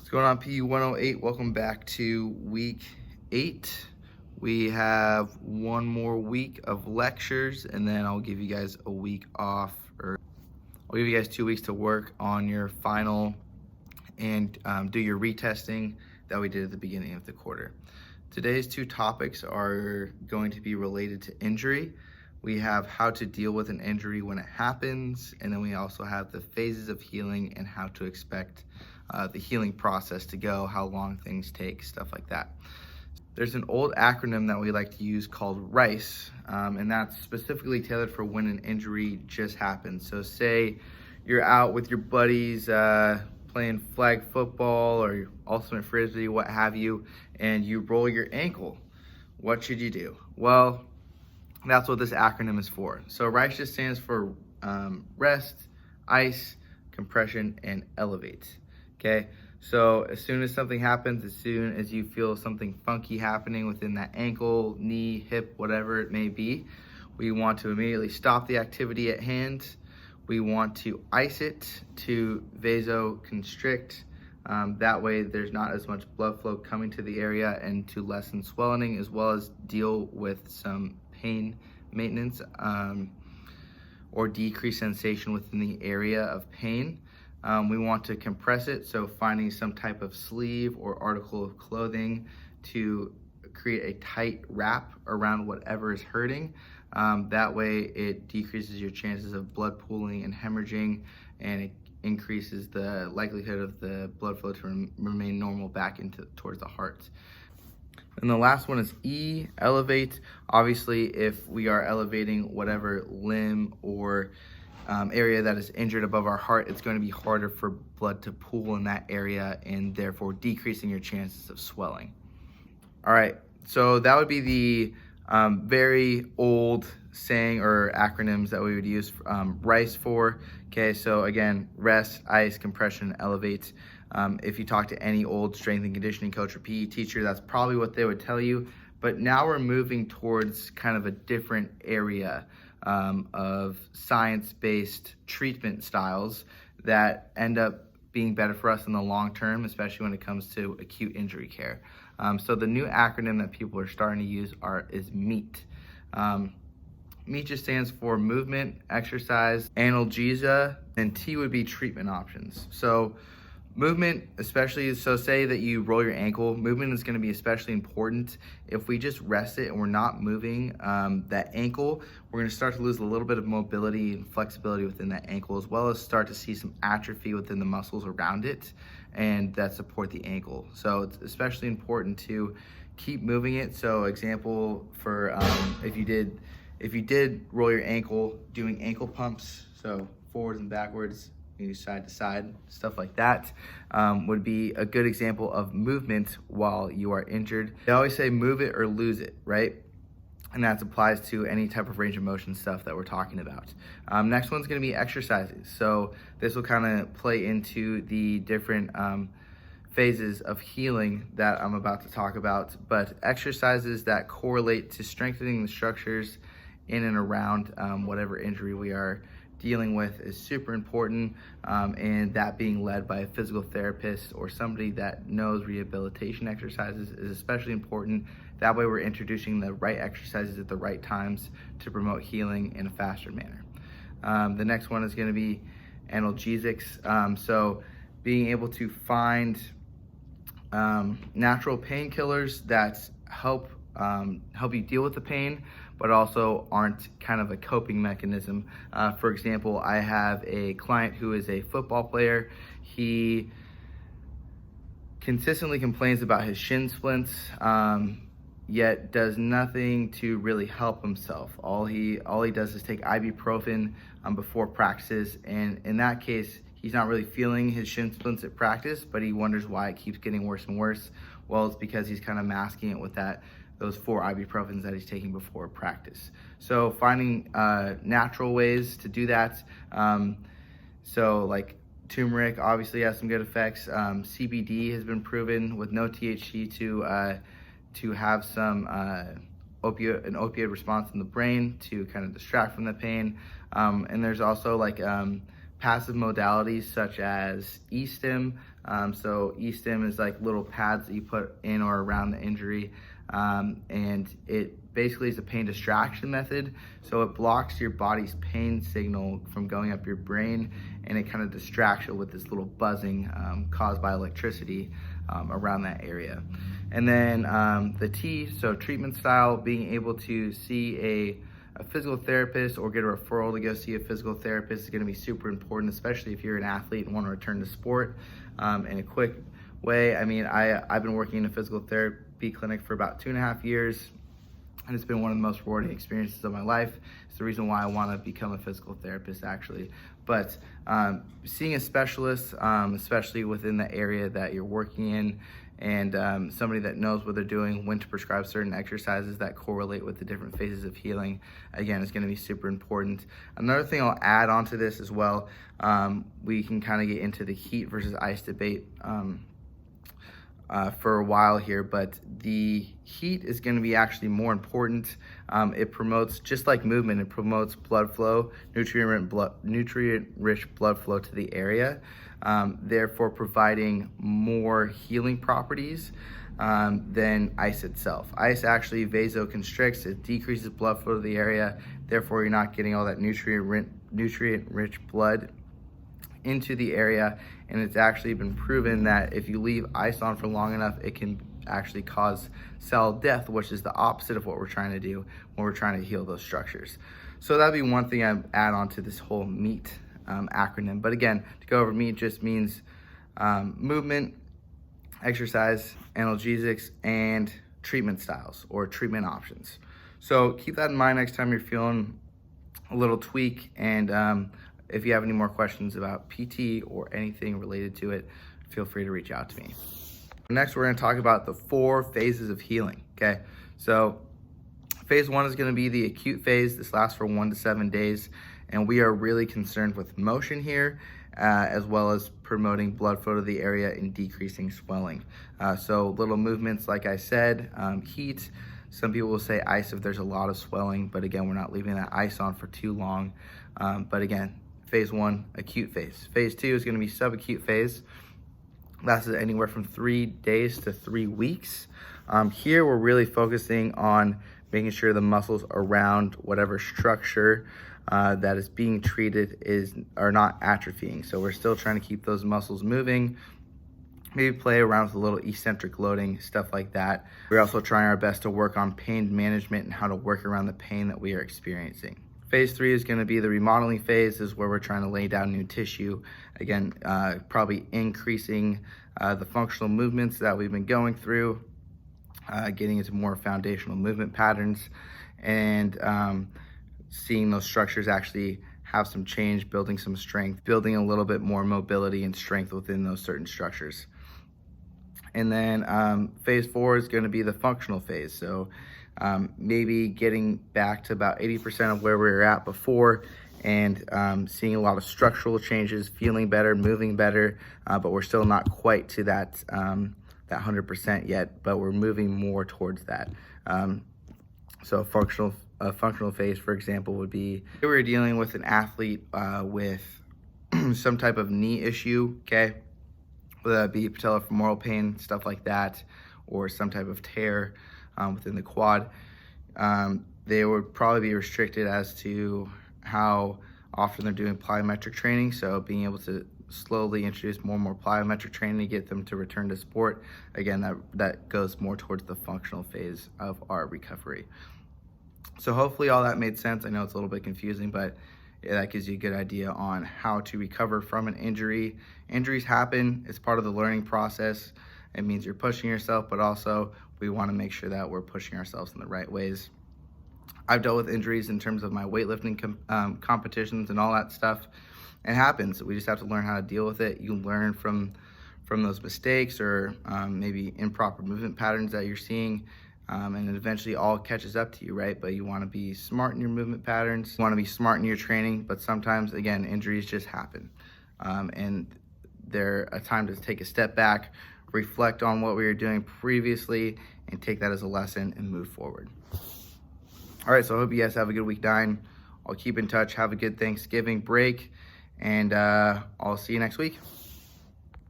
What's going on, PE108? Welcome back to week 8. We have one more week of lectures, and then I'll give you guys a week off, or I'll give you guys 2 weeks to work on your final and do your retesting that we did at the beginning of the quarter. Today's 2 topics are going to be related to injury. We have how to deal with an injury when it happens, and then we also have the phases of healing and how to expect the healing process to go, how long things take, stuff like that. There's an old acronym that we like to use called RICE, and that's specifically tailored for when an injury just happens. So say you're out with your buddies playing flag football or ultimate frisbee, what have you, and you roll your ankle. What should you do? Well, that's what this acronym is for. So RICE just stands for rest, ice, compression, and elevate. Okay, so as soon as something happens, as soon as you feel something funky happening within that ankle, knee, hip, whatever it may be, we want to immediately stop the activity at hand. We want to ice it to vasoconstrict. That way there's not as much blood flow coming to the area, and to lessen swelling, as well as deal with some pain maintenance or decrease sensation within the area of pain. We want to compress it, so finding some type of sleeve or article of clothing to create a tight wrap around whatever is hurting. That way it decreases your chances of blood pooling and hemorrhaging, and it increases the likelihood of the blood flow to remain normal back towards the heart. And the last one is E, elevate. Obviously, if we are elevating whatever limb or area that is injured above our heart, it's going to be harder for blood to pool in that area, and therefore decreasing your chances of swelling. All right, so that would be the very old saying or acronyms that we would use RICE for. Okay, so again, rest, ice, compression, elevate. If you talk to any old strength and conditioning coach or PE teacher, that's probably what they would tell you. But now we're moving towards kind of a different area of science-based treatment styles that end up being better for us in the long term, especially when it comes to acute injury care. So the new acronym that people are starting to use is MEAT. MEAT just stands for movement, exercise, analgesia, and T would be treatment options. So movement, especially, so say that you roll your ankle, movement is going to be especially important. If we just rest it and we're not moving that ankle, we're going to start to lose a little bit of mobility and flexibility within that ankle, as well as start to see some atrophy within the muscles around it and that support the ankle. So it's especially important to keep moving it. So example for if you did roll your ankle, doing ankle pumps, so forwards and backwards, side to side, stuff like that, would be a good example of movement while you are injured. They always say move it or lose it, right? And that applies to any type of range of motion stuff that we're talking about. Next one's gonna be exercises. So this will kind of play into the different phases of healing that I'm about to talk about, but exercises that correlate to strengthening the structures in and around whatever injury we are dealing with is super important, and that being led by a physical therapist or somebody that knows rehabilitation exercises is especially important. That way we're introducing the right exercises at the right times to promote healing in a faster manner. The next one is going to be analgesics. So being able to find natural painkillers that help you deal with the pain, but also aren't kind of a coping mechanism. For example, I have a client who is a football player. He consistently complains about his shin splints, yet does nothing to really help himself. All he does is take ibuprofen before practices, and in that case, he's not really feeling his shin splints at practice, but he wonders why it keeps getting worse and worse. Well, it's because he's kind of masking it with those 4 ibuprofens that he's taking before practice. So finding natural ways to do that. So like turmeric obviously has some good effects. CBD has been proven with no THC to have some an opioid response in the brain to kind of distract from the pain. And there's also like passive modalities such as e-stim. So e-stim is like little pads that you put in or around the injury, and it basically is a pain distraction method. So it blocks your body's pain signal from going up your brain, and it kind of distracts you with this little buzzing caused by electricity around that area. And then the T, so treatment style, being able to see a physical therapist or get a referral to go see a physical therapist is going to be super important, especially if you're an athlete and want to return to sport in a quick way. I mean, I've been working in a physical therapy clinic for about 2.5 years, and it's been one of the most rewarding experiences of my life. It's the reason why I want to become a physical therapist, actually. But seeing a specialist, especially within the area that you're working in, and somebody that knows what they're doing, when to prescribe certain exercises that correlate with the different phases of healing, again, is going to be super important. Another thing I'll add onto this as well, we can kind of get into the heat versus ice debate for a while here, but the heat is going to be actually more important. It promotes, just like movement, it promotes blood flow, nutrient-rich blood flow to the area, therefore providing more healing properties than ice itself. Ice actually vasoconstricts, it decreases blood flow to the area, therefore you're not getting all that nutrient-rich blood into the area, and it's actually been proven that if you leave ice on for long enough, it can actually cause cell death, which is the opposite of what we're trying to do when we're trying to heal those structures. So that'd be one thing I'd add on to this whole MEAT acronym. But again, to go over MEAT just means movement, exercise, analgesics, and treatment styles or treatment options. So keep that in mind next time you're feeling a little tweak, and if you have any more questions about PT or anything related to it, feel free to reach out to me. Next, we're going to talk about the 4 phases of healing, okay? So phase 1 is going to be the acute phase. This lasts for 1 to 7 days, and we are really concerned with motion here, as well as promoting blood flow to the area and decreasing swelling. So little movements, like I said, heat. Some people will say ice if there's a lot of swelling, but again, we're not leaving that ice on for too long. But again, phase 1, acute phase. Phase 2 is going to be subacute phase. Lasts anywhere from 3 days to 3 weeks. Here, we're really focusing on making sure the muscles around whatever structure that is being treated are not atrophying. So we're still trying to keep those muscles moving. Maybe play around with a little eccentric loading, stuff like that. We're also trying our best to work on pain management and how to work around the pain that we are experiencing. Phase 3 is going to be the remodeling phase. This is where we're trying to lay down new tissue. Again, probably increasing the functional movements that we've been going through, getting into more foundational movement patterns, and seeing those structures actually have some change, building some strength, building a little bit more mobility and strength within those certain structures. And then phase 4 is going to be the functional phase. So maybe getting back to about 80% of where we were at before, and seeing a lot of structural changes, feeling better, moving better, but we're still not quite to that 100% yet, but we're moving more towards that. So a functional phase, for example, would be we were dealing with an athlete with some type of knee issue, okay? Whether that be patellofemoral pain, stuff like that, or some type of tear within the quad. They would probably be restricted as to how often they're doing plyometric training. So being able to slowly introduce more and more plyometric training to get them to return to sport. Again, that goes more towards the functional phase of our recovery. So hopefully all that made sense. I know it's a little bit confusing, but that gives you a good idea on how to recover from an injury. Injuries happen. It's part of the learning process. It means you're pushing yourself, but also we want to make sure that we're pushing ourselves in the right ways. I've dealt with injuries in terms of my weightlifting competitions and all that stuff. It happens. We just have to learn how to deal with it. You learn from those mistakes or maybe improper movement patterns that you're seeing, and it eventually all catches up to you, right? But you want to be smart in your movement patterns. You want to be smart in your training, but sometimes, again, injuries just happen. And they're a time to take a step back, reflect on what we were doing previously, and take that as a lesson and move forward. All right, so I hope you guys have a good week 9. I'll keep in touch. Have a good Thanksgiving break, and I'll see you next week.